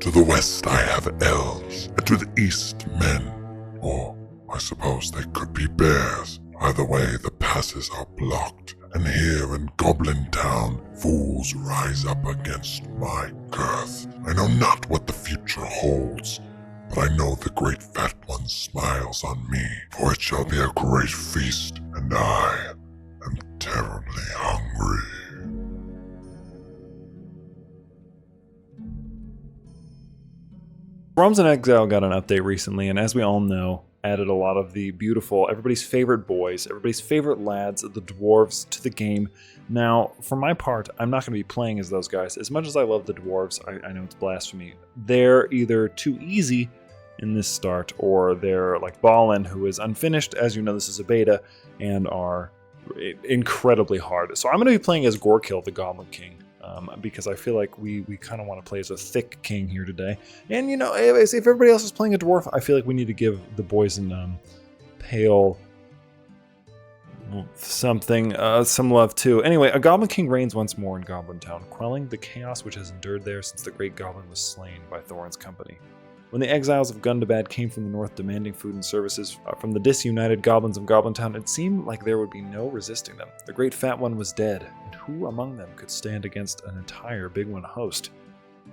To the west I have elves, and to the east men. Or I suppose they could be bears. Either way, the passes are blocked, and here in Goblin Town, fools rise up against my girth. I know not what the future holds, but I know the great fat one smiles on me, for it shall be a great feast, and I am terribly hungry. Realms in Exile got an update recently, and as we all know, added a lot of the beautiful, everybody's favorite boys, everybody's favorite lads, the dwarves, to the game. Now, for my part, I'm not going to be playing as those guys. As much as I love the dwarves, I know it's blasphemy. They're either too easy in this start, or they're like Balin, who is unfinished, as you know this is a beta, and are incredibly hard. So I'm going to be playing as Gorkill, the Goblin King. Because I feel like we kind of want to play as a thick king here today. And, you know, if everybody else is playing a dwarf, I feel like we need to give the boys in pale something some love too. Anyway, a Goblin King reigns once more in Goblin Town, quelling the chaos which has endured there since the great goblin was slain by Thorns' company. When the exiles of Gundabad came from the north demanding food and services from the disunited goblins of Goblin Town, it seemed like there would be no resisting them. The great fat one was dead, and who among them could stand against an entire big one host?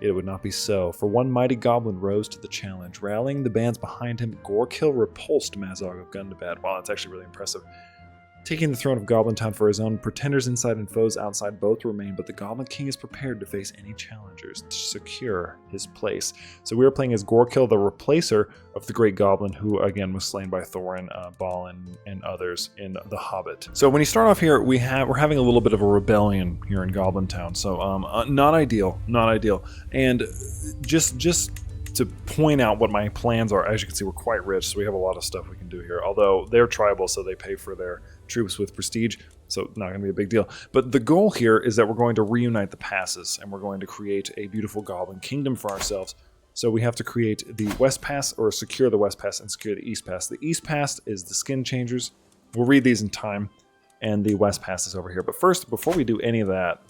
It would not be so, for one mighty goblin rose to the challenge. Rallying the bands behind him, Gorkill repulsed Mazog of Gundabad. Wow, that's actually really impressive. Taking the throne of Goblin Town for his own, pretenders inside and foes outside both remain, but the Goblin King is prepared to face any challengers to secure his place. So we are playing as Gorkill, the replacer of the Great Goblin, who again was slain by Thorin, Balin, and others in The Hobbit. So when you start off here, we're having a little bit of a rebellion here in Goblin Town. So not ideal, not ideal. And just to point out what my plans are, as you can see, we're quite rich, so we have a lot of stuff we can do here. Although they're tribal, so they pay for their troops with prestige, so not going to be a big deal. But the goal here is that we're going to reunite the passes, and we're going to create a beautiful Goblin Kingdom for ourselves. So we have to create the West Pass, or secure the West Pass, and secure the East Pass. The East Pass is the Skin Changers. We'll read these in time, and the West Pass is over here. But first, before we do any of that,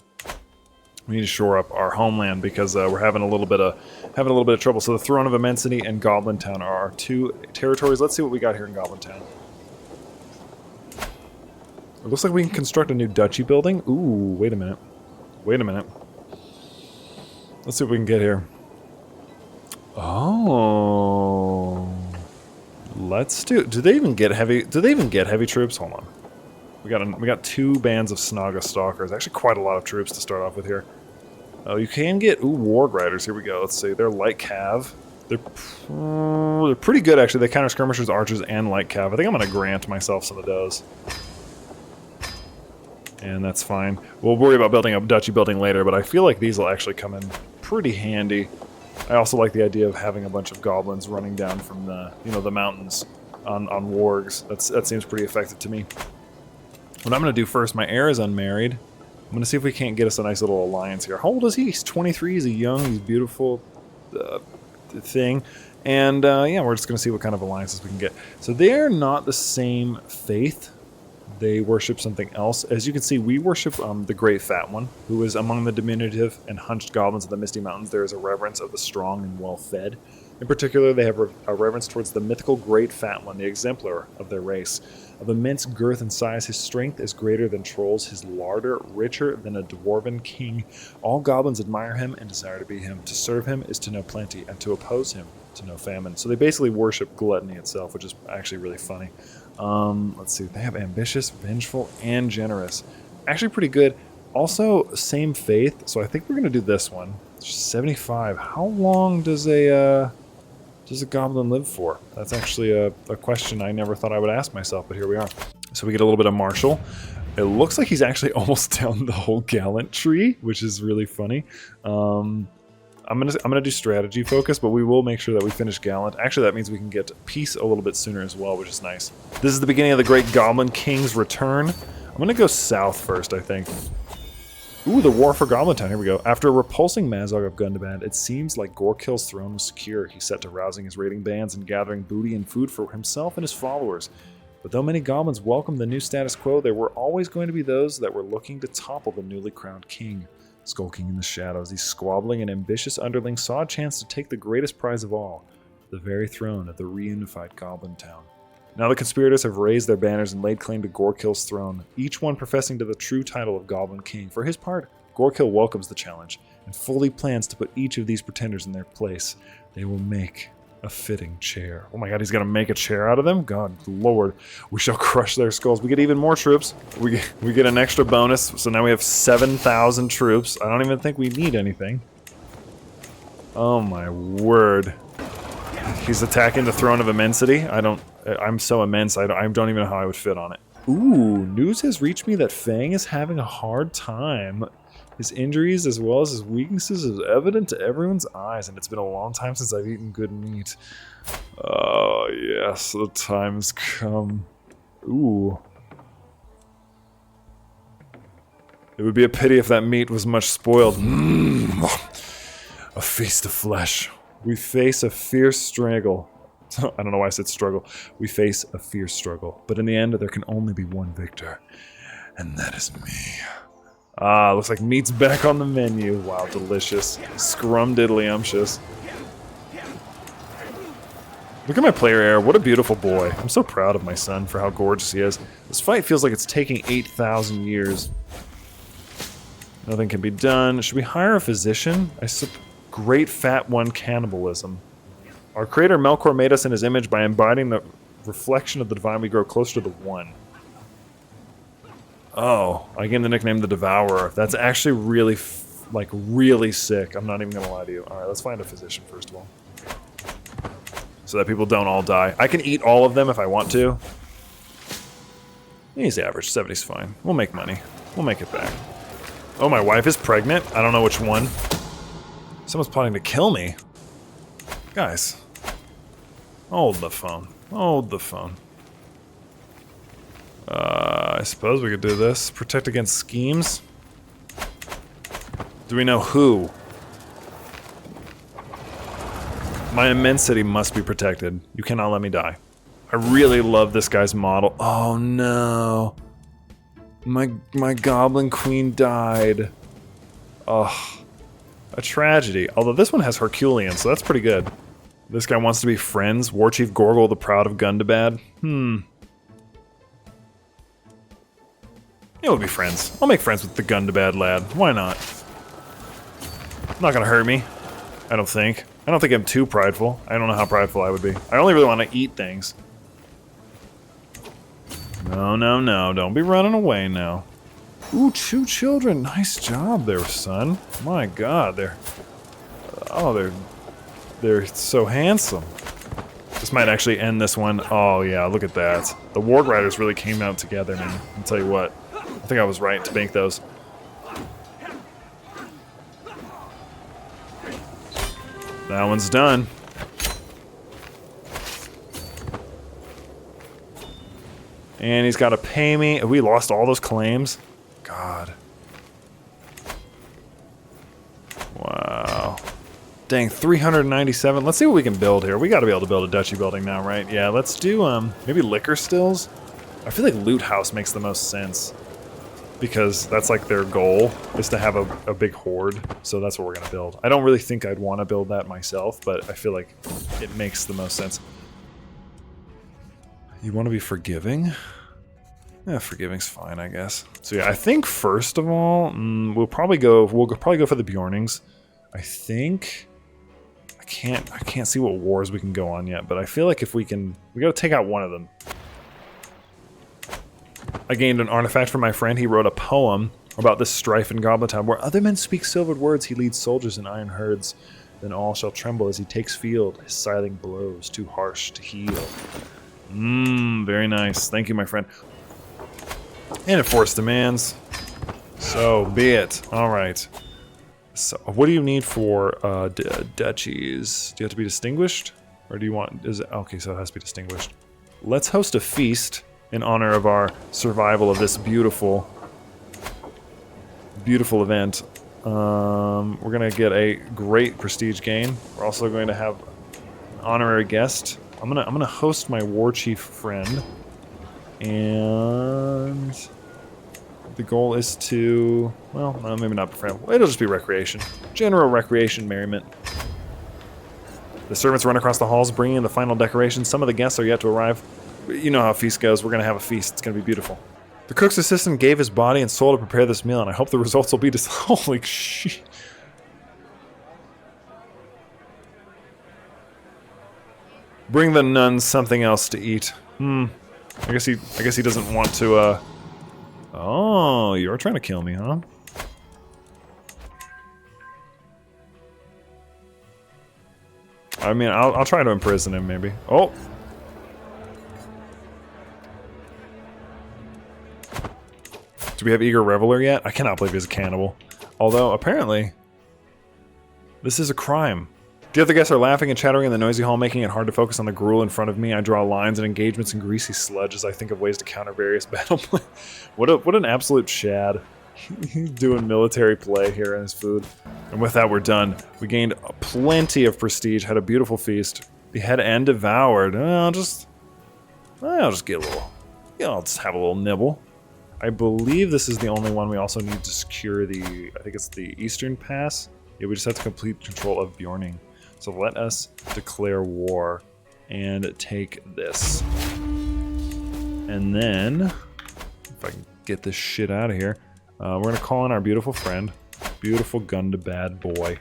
we need to shore up our homeland because we're having a little bit of trouble. So the Throne of Immensity and Goblin Town are our two territories. Let's see what we got here in Goblin Town. It looks like we can construct a new duchy building. Ooh, wait a minute. Wait a minute. Let's see what we can get here. Oh, let's do. Do they even get heavy troops? Hold on. We got two bands of Snaga Stalkers. Actually, quite a lot of troops to start off with here. Oh, you can get Ward Riders. Here we go. Let's see. They're light cav. They're pretty good actually. They counter skirmishers, archers, and light cav. I think I'm going to grant myself some of those. And that's fine. We'll worry about building a duchy building later, but I feel like these will actually come in pretty handy. I also like the idea of having a bunch of goblins running down from the mountains on wargs. That seems pretty effective to me. What I'm going to do first, my heir is unmarried. I'm going to see if we can't get us a nice little alliance here. How old is he? He's 23. He's a young, he's beautiful thing. And yeah, we're just going to see what kind of alliances we can get. So they're not the same faith. They worship something else. As you can see, we worship the Great Fat One, who is among the diminutive and hunched goblins of the Misty Mountains. There is a reverence of the strong and well-fed. In particular, they have a reverence towards the mythical Great Fat One, the exemplar of their race. Of immense girth and size, his strength is greater than trolls, his larder richer than a dwarven king. All goblins admire him and desire to be him. To serve him is to know plenty, and to oppose him to know famine. So they basically worship gluttony itself, which is actually really funny. Let's see, they have ambitious, vengeful, and generous. Actually pretty good. Also, same faith, so I think we're going to do this one. 75. How long does a goblin live for? That's actually a question I never thought I would ask myself, but here we are. So we get a little bit of martial. It looks like he's actually almost down the whole gallant tree, which is really funny. I'm gonna do strategy focus, but we will make sure that we finish gallant. Actually, that means we can get peace a little bit sooner as well, which is nice. This is the beginning of the Great Goblin King's return. I'm gonna go south first, I think. Ooh, the war for Goblin Town. Here we go. After repulsing Mazog of Gundabad, it seems like Gorkill's throne was secure. He set to rousing his raiding bands and gathering booty and food for himself and his followers. But though many goblins welcomed the new status quo, there were always going to be those that were looking to topple the newly crowned king. Skulking in the shadows, these squabbling and ambitious underlings saw a chance to take the greatest prize of all, the very throne of the reunified Goblin Town. Now the conspirators have raised their banners and laid claim to Gorkill's throne, each one professing to the true title of Goblin King. For his part, Gorkill welcomes the challenge and fully plans to put each of these pretenders in their place. They will make a fitting chair. Oh my god, he's gonna make a chair out of them? God lord. We shall crush their skulls. We get even more troops. We get an extra bonus, so now we have 7,000 troops. I don't even think we need anything. Oh my word. He's attacking the Throne of Immensity. I'm so immense, I don't even know how I would fit on it. Ooh, news has reached me that Fang is having a hard time. His injuries as well as his weaknesses is evident to everyone's eyes, and it's been a long time since I've eaten good meat. Oh, yes, the time has come. Ooh. It would be a pity if that meat was much spoiled. A feast of flesh. We face a fierce struggle. I don't know why I said struggle. We face a fierce struggle, but in the end, there can only be one victor, and that is me. Ah, looks like meat's back on the menu. Wow, delicious. Scrumdiddlyumptious. Look at my player error. What a beautiful boy. I'm so proud of my son for how gorgeous he is. This fight feels like it's taking 8,000 years. Nothing can be done. Should we hire a physician? Great fat one cannibalism. Our creator Melkor made us in his image by embodying the reflection of the divine. We grow closer to the one. Oh, I gave him the nickname the Devourer. That's actually really, really sick. I'm not even gonna lie to you. All right, let's find a physician first of all, so that people don't all die. I can eat all of them if I want to. He's average. 70's fine. We'll make money. We'll make it back. Oh, my wife is pregnant. I don't know which one. Someone's plotting to kill me. Guys, hold the phone. Hold the phone. I suppose we could do this. Protect against schemes. Do we know who? My immensity must be protected. You cannot let me die. I really love this guy's model. Oh no. My Goblin Queen died. Ugh. A tragedy. Although this one has Herculean, so that's pretty good. This guy wants to be friends. Warchief Gorgol the Proud of Gundabad. Yeah, we'll be friends. I'll make friends with the Gundabad lad. Why not? Not gonna hurt me. I don't think. I don't think I'm too prideful. I don't know how prideful I would be. I only really want to eat things. No, no, no. Don't be running away now. Ooh, 2 children. Nice job there, son. My god, they're so handsome. This might actually end this one. Oh yeah, look at that. The Ward Riders really came out together, man. I'll tell you what. I think I was right to bank those. That one's done. And he's got to pay me. We lost all those claims. God. Wow. Dang, 397. Let's see what we can build here. We got to be able to build a duchy building now, right? Yeah, let's do maybe liquor stills. I feel like loot house makes the most sense, because that's like their goal, is to have a big horde. So that's what we're gonna build. I don't really think I'd want to build that myself, but I feel like it makes the most sense. You want to be forgiving? Yeah, forgiving's fine, I guess. So yeah, I think first of all, we'll probably go for the Bjornings. I think I can't see what wars we can go on yet, but I feel like if we gotta take out one of them. I gained an artifact from my friend. He wrote a poem about this strife in Goblin Town. Where other men speak silvered words, he leads soldiers in iron herds. Then all shall tremble as he takes field, his scything blows, too harsh to heal. Very nice. Thank you, my friend. And enforce demands. So be it. Alright. So, what do you need for duchies? Do you have to be distinguished? Or do you want... okay, so it has to be distinguished. Let's host a feast in honor of our survival of this beautiful event. We're gonna get a great prestige gain. We're also going to have an honorary guest. I'm gonna host my war chief friend, and The goal is to, well, no, maybe not befriend. It'll just be recreation. General recreation merriment. The servants run across the halls, bringing in the final decorations. Some of the guests are yet to arrive. You know how a feast goes. We're going to have a feast. It's going to be beautiful. The cook's assistant gave his body and soul to prepare this meal, and I hope the results will be holy shit. Bring the nuns something else to eat. I guess he doesn't want to, Oh, you're trying to kill me, huh? I mean, I'll try to imprison him, maybe. Oh! Do we have Eager Reveler yet? I cannot believe he's a cannibal. Although, apparently, this is a crime. The other guests are laughing and chattering in the noisy hall, making it hard to focus on the gruel in front of me. I draw lines and engagements in greasy sludge as I think of ways to counter various battle plans. What an absolute Chad. He's doing military play here in his food. And with that, we're done. We gained plenty of prestige, had a beautiful feast. Behead and devoured. I'll just get a little, I'll just have a little nibble. I believe this is the only one we also need to secure the, I think it's the Eastern Pass. Yeah, we just have to complete control of Bjorning. So let us declare war and take this. And then, if I can get this shit out of here, we're going to call in our beautiful friend, beautiful Gunda bad boy.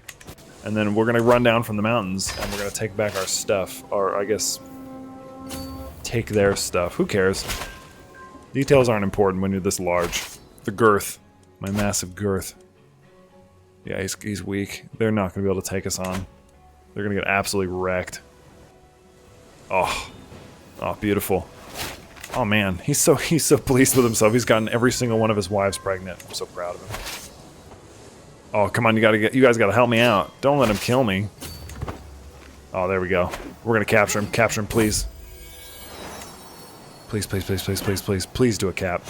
And then we're going to run down from the mountains and we're going to take back our stuff. Or I guess, take their stuff. Who cares? Details aren't important when you're this large. The girth. My massive girth. Yeah, he's weak. They're not going to be able to take us on. They're going to get absolutely wrecked. Oh, beautiful. Oh man, he's so pleased with himself. He's gotten every single one of his wives pregnant. I'm so proud of him. Oh, come on, you guys gotta help me out. Don't let him kill me. Oh, there we go. We're gonna capture him. Capture him, please. Please, please, please, please, please, please, please do a cap.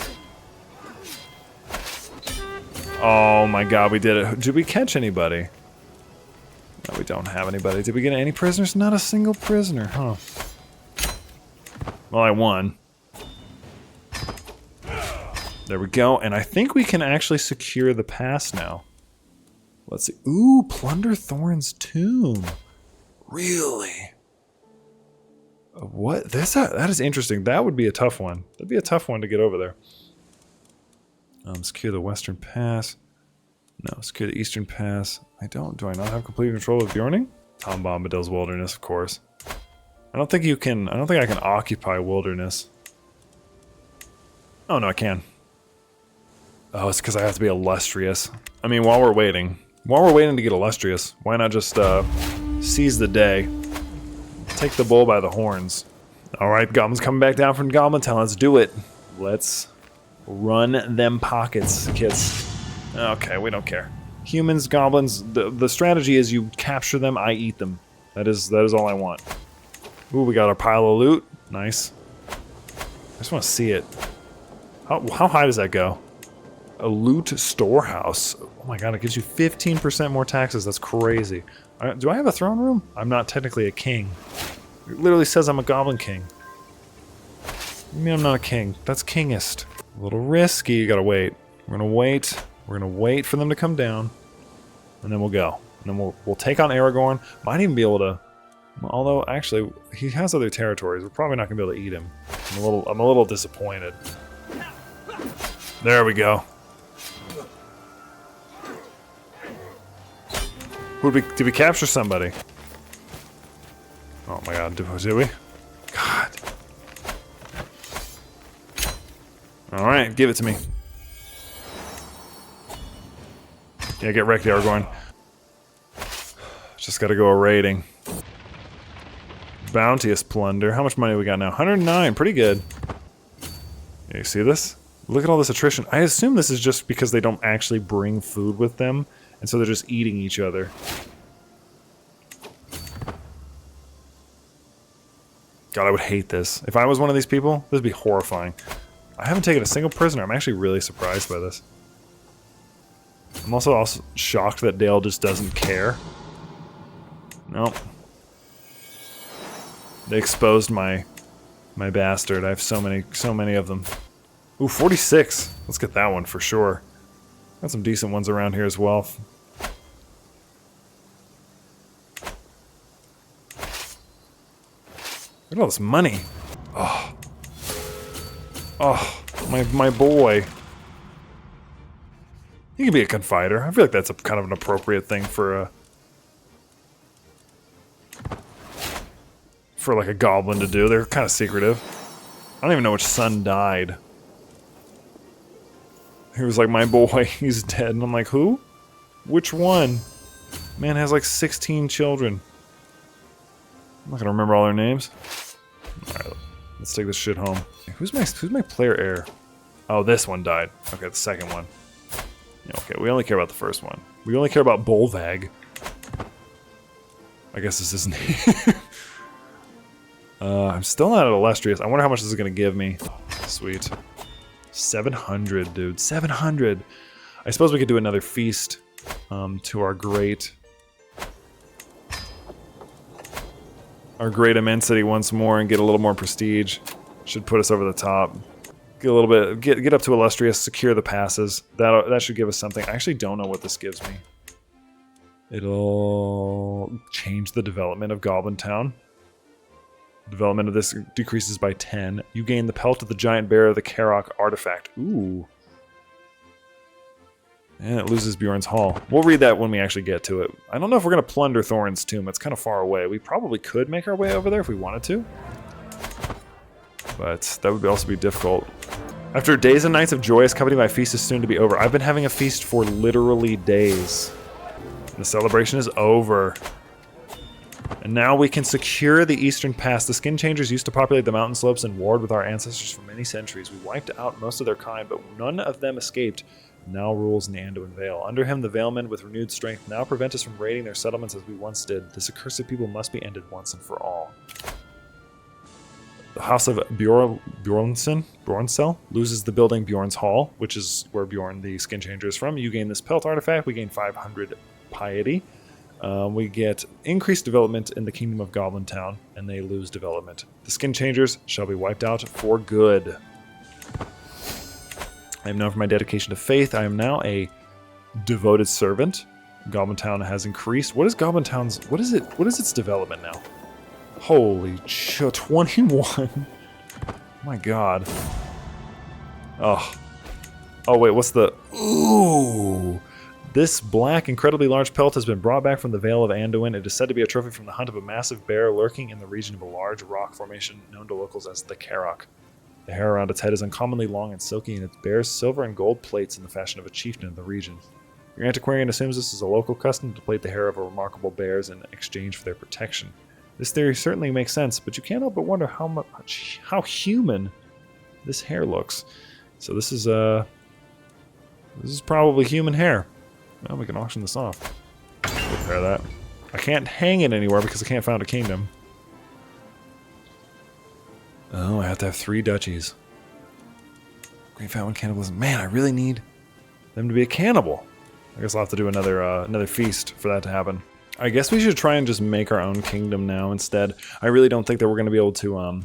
Oh my god, we did it. Did we catch anybody? No, we don't have anybody. Did we get any prisoners? Not a single prisoner, huh? Well, I won. There we go, and I think we can actually secure the pass now. Let's see. Ooh, plunder Thorns Tomb. Really? What? That is interesting. That would be a tough one. That'd be a tough one to get over there. Secure the Western Pass. No, secure the Eastern Pass. Do I not have complete control of Bjorning? Tom Bombadil's Wilderness, of course. I don't think I can occupy Wilderness. Oh, no, I can. Oh, it's because I have to be illustrious. I mean, while we're waiting to get illustrious, why not just seize the day? Take the bull by the horns. Alright, goblins coming back down from Goblin Town. Let's do it. Let's run them pockets, kids. Okay, we don't care. Humans, goblins, the strategy is you capture them, I eat them. That is all I want. Ooh, we got our pile of loot. Nice. I just want to see it. How high does that go? A loot storehouse. Oh my god, it gives you 15% more taxes. That's crazy. Do I have a throne room? I'm not technically a king. It literally says I'm a Goblin King. I mean, I'm not a king. That's kingest. A little risky. You gotta wait. We're gonna wait. We're gonna wait for them to come down, and then we'll go. And then we'll take on Aragorn. Might even be able to. Although, actually, he has other territories. We're probably not gonna be able to eat him. I'm a little disappointed. There we go. Did we capture somebody? Oh my god, did we? God. Alright, give it to me. Yeah, get wrecked, Aragorn. Just gotta go a raiding. Bounteous plunder. How much money we got now? 109, pretty good. Yeah, you see this? Look at all this attrition. I assume this is just because they don't actually bring food with them, and so they're just eating each other. God, I would hate this. If I was one of these people, this would be horrifying. I haven't taken a single prisoner. I'm actually really surprised by this. I'm also shocked that Dale just doesn't care. Nope. They exposed my bastard. I have so many of them. Ooh, 46. Let's get that one for sure. Got some decent ones around here as well. Look at all this money. Oh. Oh, my boy. He can be a confider. I feel like that's a kind of an appropriate thing for like a goblin to do. They're kind of secretive. I don't even know which son died. He was like, my boy, he's dead. And I'm like, who? Which one? Man has like 16 children. I'm not gonna remember all their names. Alright, let's take this shit home. Who's my player heir? Oh, this one died. Okay, the second one. Yeah, okay, we only care about the first one. We only care about Bolvag. I guess this is his name. I'm still not at Illustrious. I wonder how much this is gonna give me. Sweet. 700, dude. 700! I suppose we could do another feast to our great immensity once more and get a little more prestige. Should put us over the top. Get a little bit, get up to Illustrious, secure the passes. That should give us something. I actually don't know what this gives me. It'll change the development of Goblin Town. Development of this decreases by 10. You gain the Pelt of the Giant Bear of the Karok artifact. Ooh. And it loses Bjorn's Hall. We'll read that when we actually get to it. I don't know if we're going to plunder Thorns Tomb. It's kind of far away. We probably could make our way over there if we wanted to. But that would also be difficult. After days and nights of joyous company, my feast is soon to be over. I've been having a feast for literally days. The celebration is over. And now we can secure the Eastern Pass. The Skin Changers used to populate the mountain slopes and warred with our ancestors for many centuries. We wiped out most of their kind, but none of them escaped. Now rules in the Anduin Vale. Under him, the Valemen, with renewed strength, now prevent us from raiding their settlements as we once did. This accursed people must be ended once and for all. The House of Bjornsel loses the building Bjorn's Hall, which is where Bjorn the Skin Changer is from. You gain this Pelt artifact. We gain 500 piety. We get increased development in the Kingdom of Goblin Town, and they lose development. The Skin Changers shall be wiped out for good. I am known for my dedication to faith. I am now a devoted servant. Goblin Town has increased. What is Goblin Town's... What is its development now? Holy shit, 21. My god. Oh. Oh, wait, what's the... Ooh. This black, incredibly large pelt has been brought back from the Vale of Anduin. It is said to be a trophy from the hunt of a massive bear lurking in the region of a large rock formation known to locals as the Karok. The hair around its head is uncommonly long and silky, and it bears silver and gold plates in the fashion of a chieftain of the region. Your antiquarian assumes this is a local custom to plate the hair of remarkable bears in exchange for their protection. This theory certainly makes sense, but you can't help but wonder how human this hair looks. So this is probably human hair. Well, we can auction this off. Repair that. I can't hang it anywhere because I can't found a kingdom. Oh, I have to have 3 duchies. Great Fountain Cannibalism. Man, I really need them to be a cannibal. I guess I'll have to do another feast for that to happen. I guess we should try and just make our own kingdom now instead. I really don't think that we're going to be able to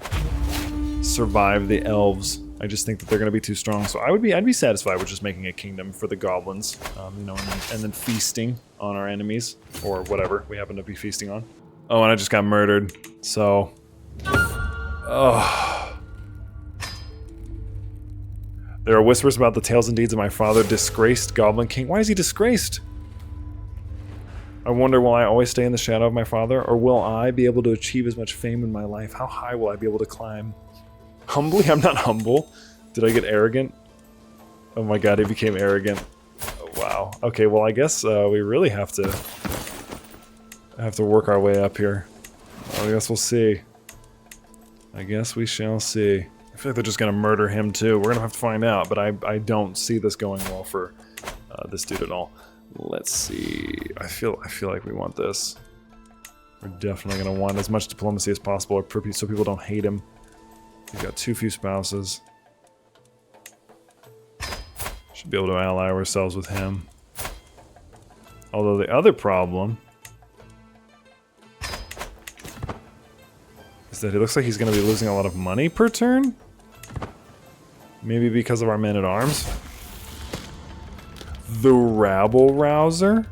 survive the elves. I just think that they're going to be too strong. So I'd be satisfied with just making a kingdom for the goblins, you know, and then feasting on our enemies or whatever we happen to be feasting on. Oh, and I just got murdered. So, oh. There are whispers about the tales and deeds of my father, disgraced Goblin King. Why is he disgraced? I wonder, will I always stay in the shadow of my father, or will I be able to achieve as much fame in my life? How high will I be able to climb? Humbly? I'm not humble. Did I get arrogant? Oh my god, he became arrogant. Oh, wow. Okay, well I guess we really have to work our way up here. I guess we'll see. I guess we shall see. I feel like they're just gonna murder him too. We're gonna have to find out, but I don't see this going well for this dude at all. Let's see. I feel like we want this. We're definitely gonna want as much diplomacy as possible, so people don't hate him. We've got too few spouses. Should be able to ally ourselves with him. Although the other problem is that it looks like he's going to be losing a lot of money per turn. Maybe because of our men-at-arms? The Rabble Rouser?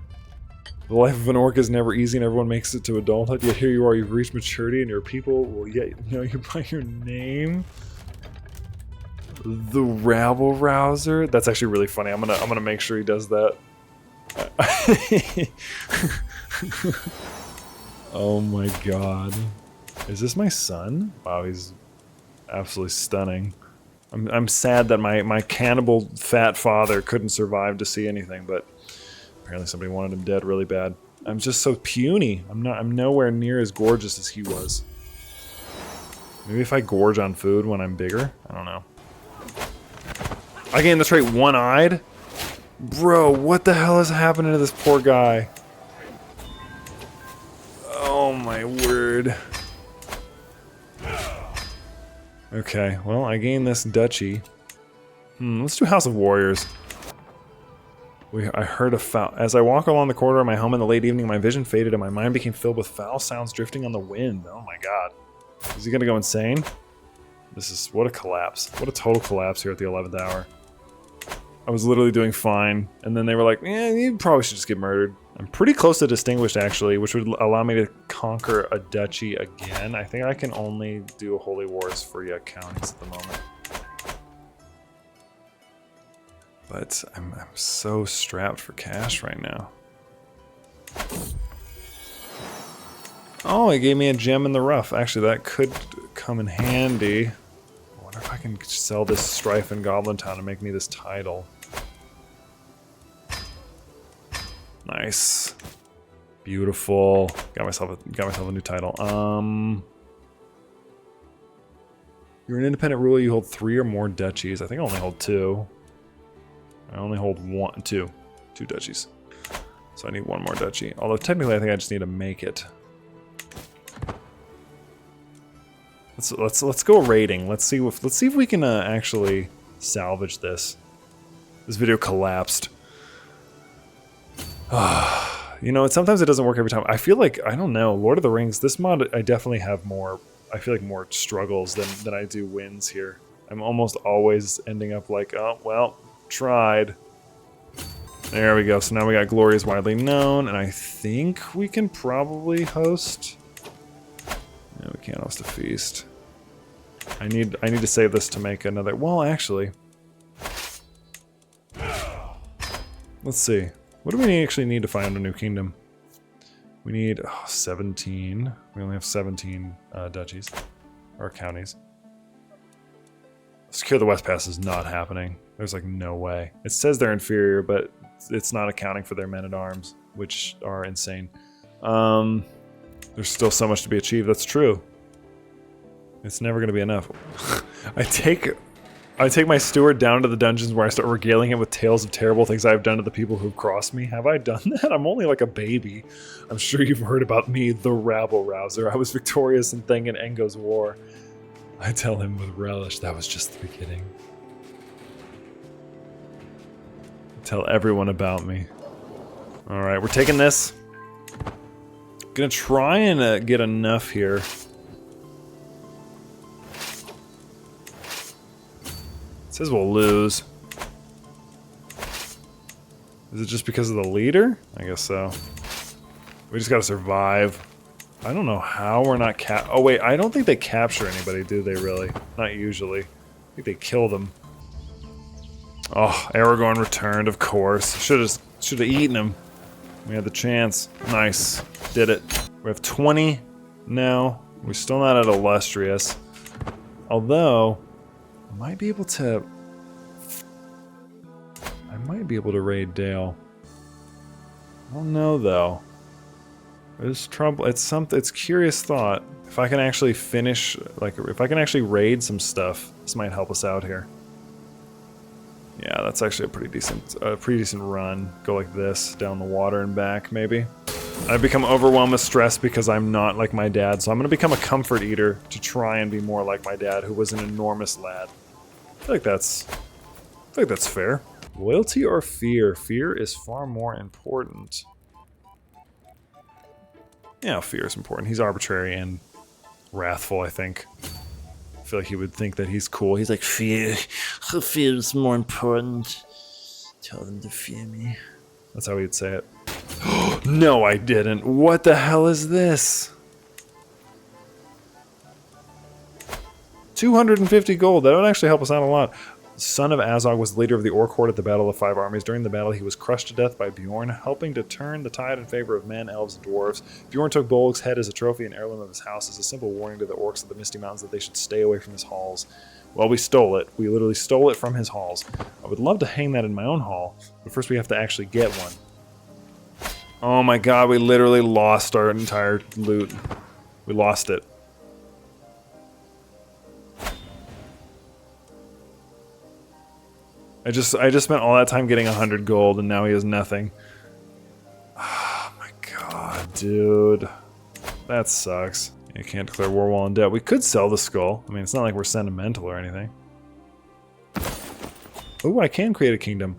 The life of an orc is never easy and everyone makes it to adulthood, yet here you are, you've reached maturity and your people will yet know you by your name. The Rabble Rouser? That's actually really funny. I'm gonna make sure he does that. Oh my god. Is this my son? Wow, he's absolutely stunning. I'm sad that my cannibal fat father couldn't survive to see anything, but apparently somebody wanted him dead really bad. I'm just so puny. I'm nowhere near as gorgeous as he was. Maybe if I gorge on food when I'm bigger? I don't know. I gained the trait one-eyed? Bro, what the hell is happening to this poor guy? Oh my word. Okay, well, I gained this duchy. Let's do House of Warriors. I heard a foul... As I walk along the corridor of my home in the late evening, my vision faded and my mind became filled with foul sounds drifting on the wind. Oh my god. Is he gonna go insane? This is... What a collapse. What a total collapse here at the 11th hour. I was literally doing fine, and then they were like, you probably should just get murdered. I'm pretty close to Distinguished, actually, which would allow me to conquer a duchy again. I think I can only do Holy Wars for counties at the moment. But I'm so strapped for cash right now. Oh, it gave me a gem in the rough. Actually, that could come in handy. I wonder if I can sell this Strife in Goblin Town and make me this title. Nice. Beautiful. Got myself a new title. You're an independent ruler, you hold 3 or more duchies. I think I only hold 2. I only hold 2 duchies. So I need 1 more duchy. Although technically I think I just need to make it. Let's go raiding. Let's see if we can actually salvage this. This video collapsed. You know, sometimes it doesn't work every time. I feel like, I don't know, Lord of the Rings, this mod, I definitely have more, I feel like more struggles than I do wins here. I'm almost always ending up like, oh, well, tried. There we go. So now we got Glory is widely known, and I think we can probably host. No, we can't host a feast. I need to save this to make another. Well, actually, let's see. What do we actually need to find a new kingdom? We need 17. We only have 17 duchies or counties. Secure the West Pass is not happening. There's like no way. It says they're inferior, but it's not accounting for their men-at-arms, which are insane. There's still so much to be achieved. That's true. It's never going to be enough. I take my steward down to the dungeons where I start regaling him with tales of terrible things I've done to the people who've crossed me. Have I done that? I'm only like a baby. I'm sure you've heard about me, the Rabble Rouser. I was victorious in Thing and Engo's war. I tell him with relish that was just the beginning. Tell everyone about me. Alright, we're taking this. Gonna try and get enough here. It says we'll lose. Is it just because of the leader? I guess so. We just gotta survive. I don't know how we're not oh wait, I don't think they capture anybody, do they really? Not usually. I think they kill them. Oh, Aragorn returned, of course. Should've eaten him. We had the chance. Nice. Did it. We have 20 now. We're still not at Illustrious. Although, I might be able to raid Dale. I don't know though. There's trouble. It's curious thought. If I can actually finish, like, if I can actually raid some stuff, this might help us out here. Yeah, that's actually a pretty decent run. Go like this, down the water and back, maybe. I've become overwhelmed with stress because I'm not like my dad, so I'm gonna become a comfort eater to try and be more like my dad, who was an enormous lad. I feel like that's fair. Loyalty or fear? Fear is far more important. Yeah, fear is important. He's arbitrary and wrathful, I think. I feel like he would think that he's cool. He's like, fear is more important. Tell them to fear me. That's how he'd say it. No, I didn't. What the hell is this? 250 gold. That would actually help us out a lot. Son of Azog was the leader of the Orc Horde at the Battle of the Five Armies. During the battle, he was crushed to death by Bjorn, helping to turn the tide in favor of men, elves, and dwarves. Bjorn took Bolg's head as a trophy and heirloom of his house as a simple warning to the orcs of the Misty Mountains that they should stay away from his halls. Well, we stole it. We literally stole it from his halls. I would love to hang that in my own hall, but first we have to actually get one. Oh my god, we literally lost our entire loot. We lost it. I just spent all that time getting 100 gold and now he has nothing. Oh my god, dude. That sucks. You can't declare war while in debt. We could sell the skull. I mean, it's not like we're sentimental or anything. Oh, I can create a kingdom.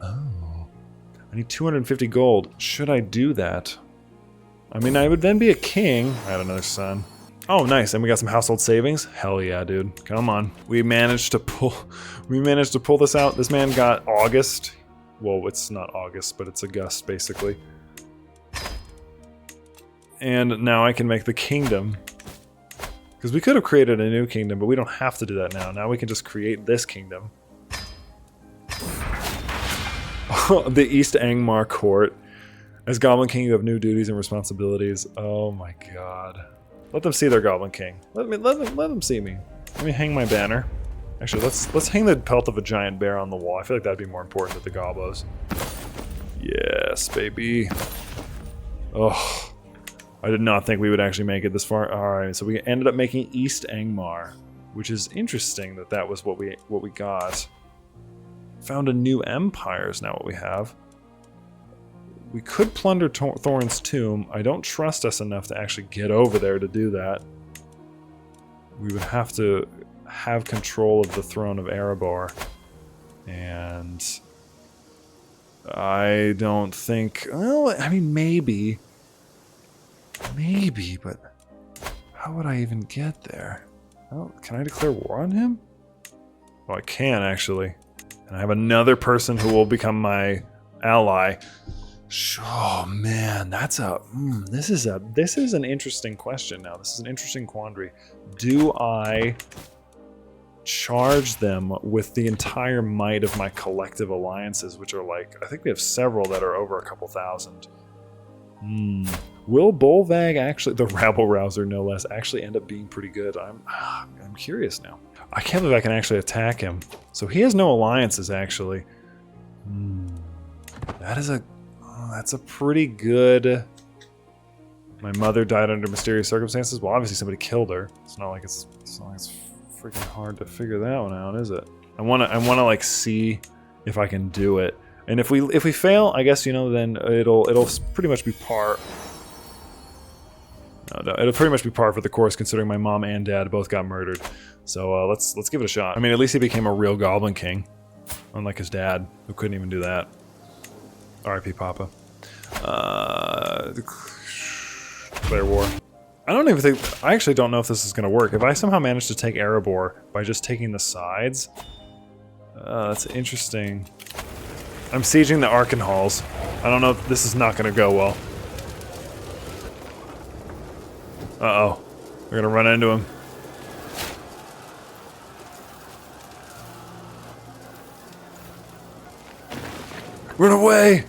Oh. I need 250 gold. Should I do that? I mean, I would then be a king. I had another son. Oh, nice. And we got some household savings. Hell yeah, dude. Come on. We managed to pull this out. This man got August. Well, it's not August, but it's August, basically. And now I can make the kingdom. Because we could have created a new kingdom, but we don't have to do that now. Now we can just create this kingdom. The East Angmar Court. As Goblin King, you have new duties and responsibilities. Oh my god. Let them see their Goblin King. Let them see me. Let me hang my banner. Actually, let's hang the pelt of a giant bear on the wall. I feel like that'd be more important to the Gobos. Yes, baby. Oh, I did not think we would actually make it this far. All right, so we ended up making East Angmar, which is interesting that was what we got. Found a new empire is now what we have. We could plunder Thorns Tomb. I don't trust us enough to actually get over there to do that. We would have to have control of the throne of Erebor. And I don't think... Well, I mean, maybe. Maybe, but how would I even get there? Oh, can I declare war on him? Oh, I can, actually. And I have another person who will become my ally. Oh man, that's a this is an interesting question now. This is an interesting quandary. Do I charge them with the entire might of my collective alliances, which are like, I think we have several that are over a couple thousand. Will Bolvag actually, the rabble rouser no less, actually end up being pretty good? I'm curious now. I can't believe I can actually attack him. So he has no alliances actually. That's a pretty good... My mother died under mysterious circumstances. Well, obviously somebody killed her. It's not like it's freaking hard to figure that one out, is it? I wanna like see if I can do it. And if we fail, I guess, you know, then it'll pretty much be par. No, it'll pretty much be par for the course, considering my mom and dad both got murdered. So let's give it a shot. I mean, at least he became a real Goblin King, unlike his dad, who couldn't even do that. R.I.P. Papa. Declare war. I actually don't know if this is going to work. If I somehow manage to take Erebor by just taking the sides, that's interesting. I'm sieging the Arkan Halls. I don't know if this is not going to go well. Uh-oh. We're going to run into him. Run away!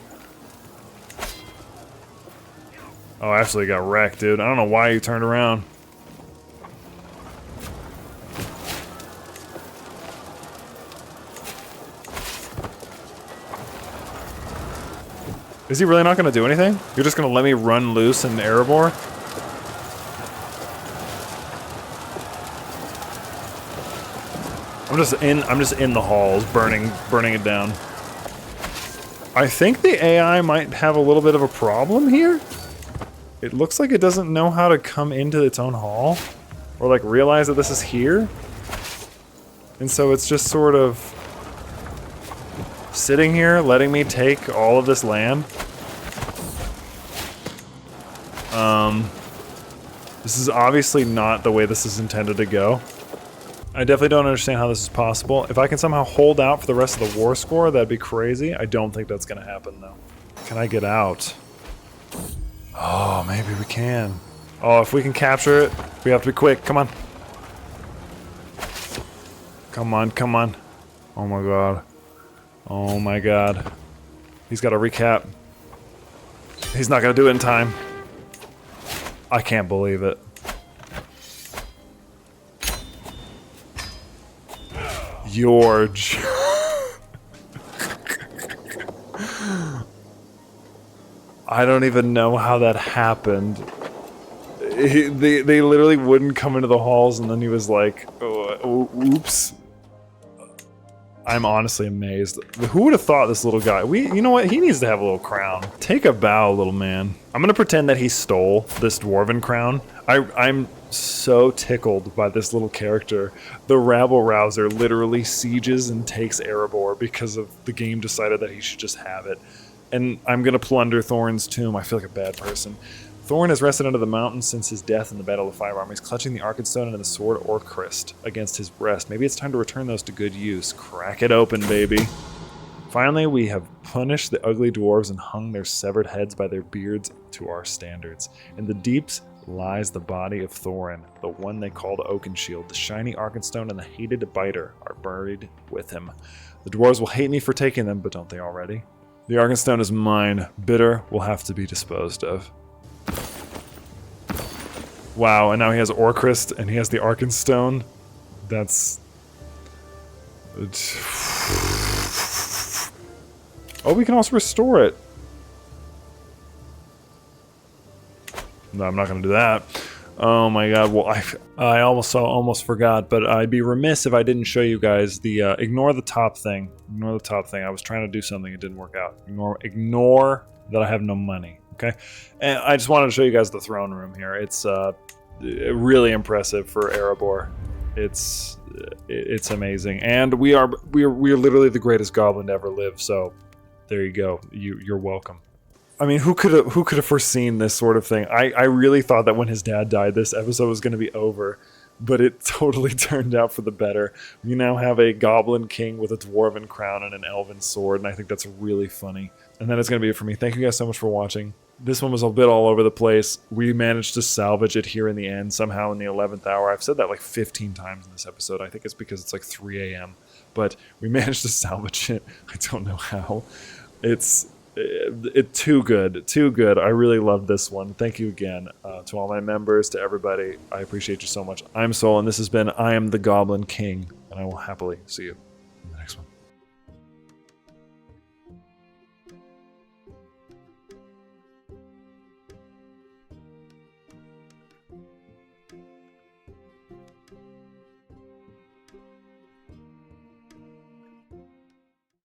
Oh, I absolutely got wrecked, dude. I don't know why you turned around. Is he really not going to do anything? You're just going to let me run loose in Erebor? I'm just in the halls, burning it down. I think the AI might have a little bit of a problem here. It looks like it doesn't know how to come into its own hall, or like realize that this is here. And so it's just sort of sitting here, letting me take all of this land. This is obviously not the way this is intended to go. I definitely don't understand how this is possible. If I can somehow hold out for the rest of the war score, that'd be crazy. I don't think that's gonna happen though. Can I get out? Oh, maybe we can. Oh, if we can capture it, we have to be quick. Come on. Come on, come on. Oh my god. Oh my god. He's got a recap. He's not gonna do it in time. I can't believe it. George. I don't even know how that happened. They literally wouldn't come into the halls, and then he was like, oh, oops. I'm honestly amazed. Who would have thought this little guy? You know what? He needs to have a little crown. Take a bow, little man. I'm gonna pretend that he stole this dwarven crown. I'm so tickled by this little character. The rabble rouser literally sieges and takes Erebor because of the game decided that he should just have it. And I'm gonna plunder Thorns Tomb. I feel like a bad person. Thorn has rested under the mountain since his death in the Battle of the Firearm. He's clutching the Arkenstone and the sword Orchestral against his breast. Maybe it's time to return those to good use. Crack it open, baby. Finally, we have punished the ugly dwarves and hung their severed heads by their beards to our standards. In the deeps lies the body of Thorin, the one they called Oakenshield. The shiny Arkenstone and the hated Biter are buried with him. The dwarves will hate me for taking them, but don't they already? The Arkenstone is mine. Bitter will have to be disposed of. Wow, and now he has Orchestral and he has the Arkenstone. That's... Oh, we can also restore it. No, I'm not going to do that. Oh my god, well, I almost forgot, but I'd be remiss if I didn't show you guys the, ignore the top thing. Ignore the top thing. I was trying to do something, it didn't work out. Ignore that I have no money, okay? And I just wanted to show you guys the throne room here. It's, really impressive for Erebor. It's amazing. And we're literally the greatest goblin to ever live, so there you go. You're welcome. I mean, who could have foreseen this sort of thing? I really thought that when his dad died, this episode was going to be over, but it totally turned out for the better. We now have a Goblin King with a dwarven crown and an elven sword, and I think that's really funny. And that is going to be it for me. Thank you guys so much for watching. This one was a bit all over the place. We managed to salvage it here in the end, somehow in the 11th hour. I've said that like 15 times in this episode. I think it's because it's like 3 a.m. But we managed to salvage it. I don't know how. It's too good, too good. I really love this one. Thank you again to all my members, to everybody. I appreciate you so much. I'm Soule, and this has been I Am the Goblin King, and I will happily see you